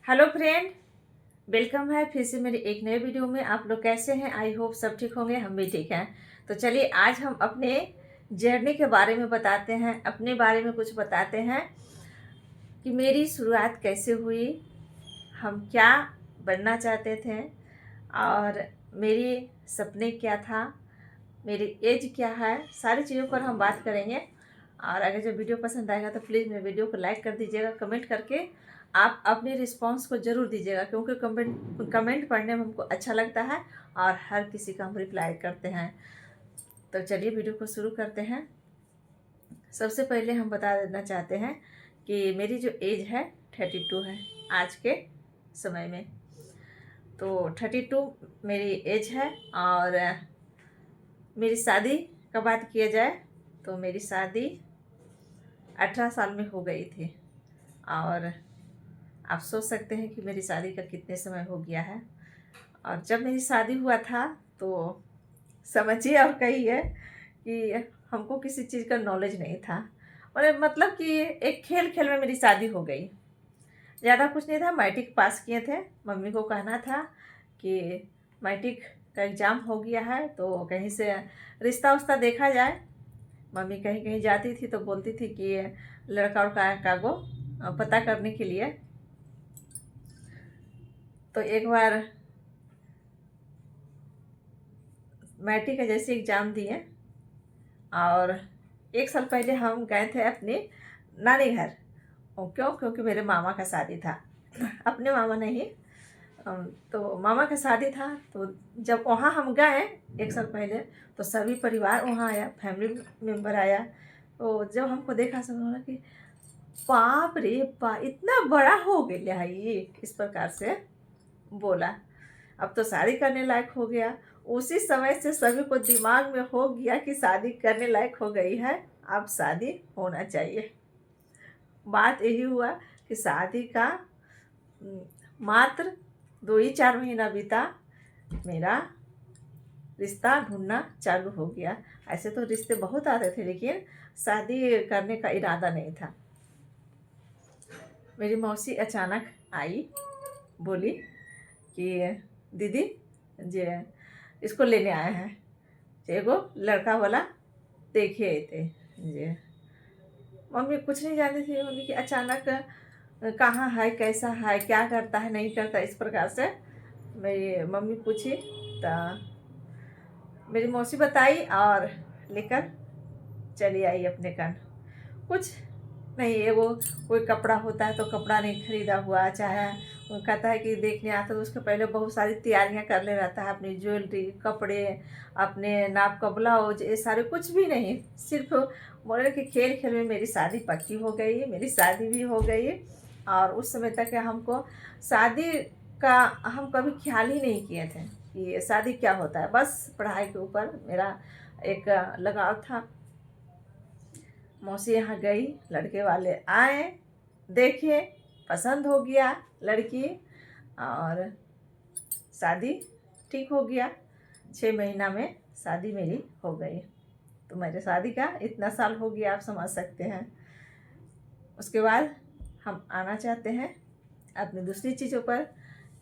Hello friend, welcome है फिर से मेरे एक नए वीडियो में। आप लोग कैसे हैं? आई होप सब ठीक होंगे, हम भी ठीक हैं। तो चलिए आज हम अपने जर्नी के बारे में बताते हैं, अपने बारे में कुछ बताते हैं कि मेरी शुरुआत कैसे हुई, हम क्या बनना चाहते थे और मेरी सपने क्या था, मेरी एज क्या है, सारी चीज़ों पर हम बात करेंगे। और अगर जो वीडियो पसंद आएगा तो प्लीज़ मेरे वीडियो को लाइक कर दीजिएगा, कमेंट करके आप अपने रिस्पांस को ज़रूर दीजिएगा, क्योंकि कमेंट पढ़ने में हमको अच्छा लगता है और हर किसी का हम रिप्लाई करते हैं। तो चलिए वीडियो को शुरू करते हैं। सबसे पहले हम बता देना चाहते हैं कि मेरी जो एज है 32 है आज के समय में। तो 32 मेरी एज है और मेरी शादी का बात किया जाए तो मेरी शादी 18 साल में हो गई थी। और आप सोच सकते हैं कि मेरी शादी का कितने समय हो गया है। और जब मेरी शादी हुआ था तो समझिए और कहिए कि हमको किसी चीज़ का नॉलेज नहीं था, और मतलब कि एक खेल खेल में मेरी शादी हो गई। ज़्यादा कुछ नहीं था, मैट्रिक पास किए थे। मम्मी को कहना था कि मैट्रिक का एग्ज़ाम हो गया है तो कहीं से रिश्ता उश्ता देखा जाए। मम्मी कहीं कहीं जाती थी तो बोलती थी कि लड़का उड़का कागो पता करने के लिए। तो एक बार मैट्रिक का जैसे एग्ज़ाम दिए और एक साल पहले हम गए थे अपने नानी घर। और क्यों? क्योंकि मेरे मामा का शादी था। अपने मामा नहीं, तो मामा का शादी था। तो जब वहाँ हम गए एक साल पहले तो सभी परिवार वहाँ आया, फैमिली मेम्बर आया। तो जब हमको देखा सब बोला कि बाप रे बाप, इतना बड़ा हो गया है ये, इस प्रकार से बोला। अब तो शादी करने लायक हो गया। उसी समय से सभी को दिमाग में हो गया कि शादी करने लायक हो गई है, अब शादी होना चाहिए। बात यही हुआ कि शादी का मात्र 2 ही 4 महीना बीता, मेरा रिश्ता ढूंढना चालू हो गया। ऐसे तो रिश्ते बहुत आते थे लेकिन शादी करने का इरादा नहीं था। मेरी मौसी अचानक आई, बोली कि दीदी जे इसको लेने आए हैं, एगो लड़का वाला देखे थे जे। मम्मी कुछ नहीं जानती थी। मम्मी की अचानक कहाँ है, कैसा है, क्या करता है, नहीं करता, इस प्रकार से मेरी मम्मी पूछी। तो मेरी मौसी बताई और लेकर चली आई अपने कान। कुछ नहीं, ये वो कोई कपड़ा होता है तो कपड़ा नहीं खरीदा हुआ, चाहे वो कहता है कि देखने आता तो उसके पहले बहुत सारी तैयारियां कर ले रहता है, अपनी ज्वेलरी, कपड़े, अपने नाप का ब्लाउज, ये सारे कुछ भी नहीं। सिर्फ बोले कि खेल खेल में मेरी शादी पक्की हो गई, मेरी शादी भी हो गई। और उस समय तक हमको शादी का हम कभी ख्याल ही नहीं किए थे कि ये शादी क्या होता है। बस पढ़ाई के ऊपर मेरा एक लगाव था। मौसी यहाँ गई, लड़के वाले आए, देखे, पसंद हो गया लड़की और शादी ठीक हो गया। 6 महीना में शादी मेरी हो गई। तो मेरे शादी का इतना साल हो गया, आप समझ सकते हैं। उसके बाद हम आना चाहते हैं अपनी दूसरी चीज़ों पर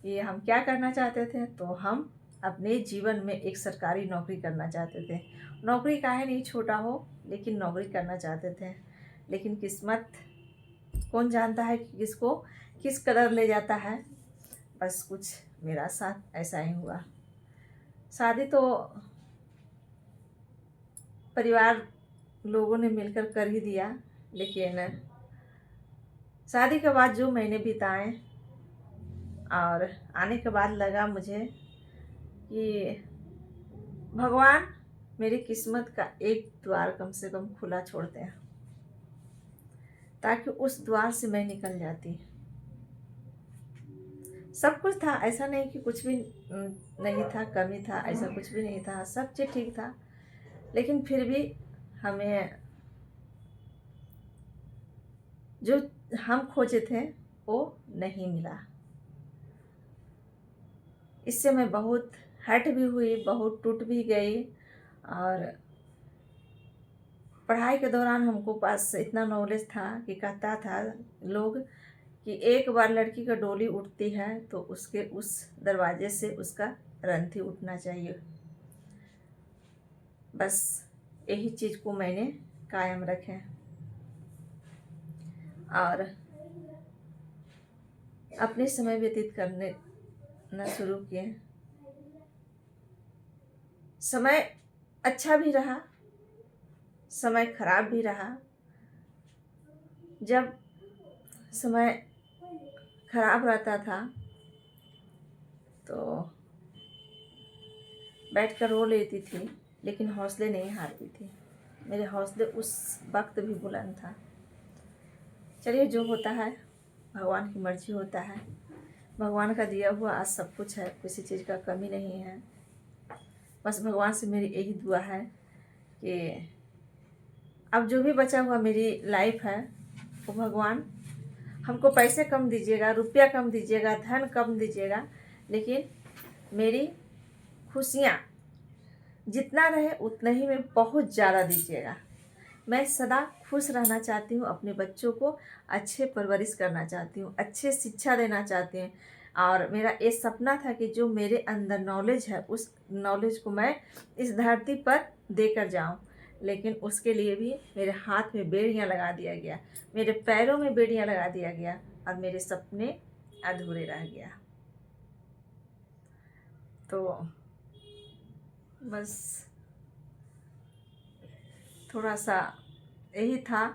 कि हम क्या करना चाहते थे। तो हम अपने जीवन में एक सरकारी नौकरी करना चाहते थे। नौकरी काहे नहीं छोटा हो, लेकिन नौकरी करना चाहते थे। लेकिन किस्मत कौन जानता है कि किसको किस कदर ले जाता है। बस कुछ मेरा साथ ऐसा ही हुआ। शादी तो परिवार लोगों ने मिलकर कर ही दिया, लेकिन शादी के बाद जो महीने बिताए और आने के बाद लगा मुझे कि भगवान मेरी किस्मत का एक द्वार कम से कम खुला छोड़ते हैं, ताकि उस द्वार से मैं निकल जाती। सब कुछ था, ऐसा नहीं कि कुछ भी नहीं था, कमी था, ऐसा कुछ भी नहीं था, सब चीज़ ठीक था। लेकिन फिर भी हमें जो हम खोजे थे वो नहीं मिला। इससे मैं बहुत हर्ट भी हुई, बहुत टूट भी गई। और पढ़ाई के दौरान हमको पास इतना नॉलेज था कि कहता था लोग कि एक बार लड़की का डोली उठती है तो उसके उस दरवाजे से उसका रंथी उठना चाहिए। बस यही चीज़ को मैंने कायम रखे और अपने समय व्यतीत करने न शुरू किए। समय अच्छा भी रहा, समय खराब भी रहा। जब समय खराब रहता था तो बैठकर रो लेती थी, लेकिन हौसले नहीं हारती थी। मेरे हौसले उस वक्त भी बुलंद था। चलिए, जो होता है भगवान की मर्जी होता है। भगवान का दिया हुआ आज सब कुछ है, किसी चीज़ का कमी नहीं है। बस भगवान से मेरी यही दुआ है कि अब जो भी बचा हुआ मेरी लाइफ है वो भगवान हमको पैसे कम दीजिएगा, रुपया कम दीजिएगा, धन कम दीजिएगा, लेकिन मेरी खुशियाँ जितना रहे उतना ही में बहुत ज़्यादा दीजिएगा। मैं सदा खुश रहना चाहती हूँ, अपने बच्चों को अच्छे परवरिश करना चाहती हूँ, अच्छे शिक्षा देना चाहती हूँ। और मेरा ये सपना था कि जो मेरे अंदर नॉलेज है उस नॉलेज को मैं इस धरती पर देकर जाऊँ, लेकिन उसके लिए भी मेरे हाथ में बेड़ियाँ लगा दिया गया, मेरे पैरों में बेड़ियाँ लगा दिया गया और मेरे सपने अधूरे रह गया। तो बस थोड़ा सा यही था।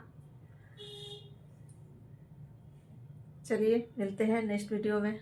चलिए, मिलते हैं नेक्स्ट वीडियो में।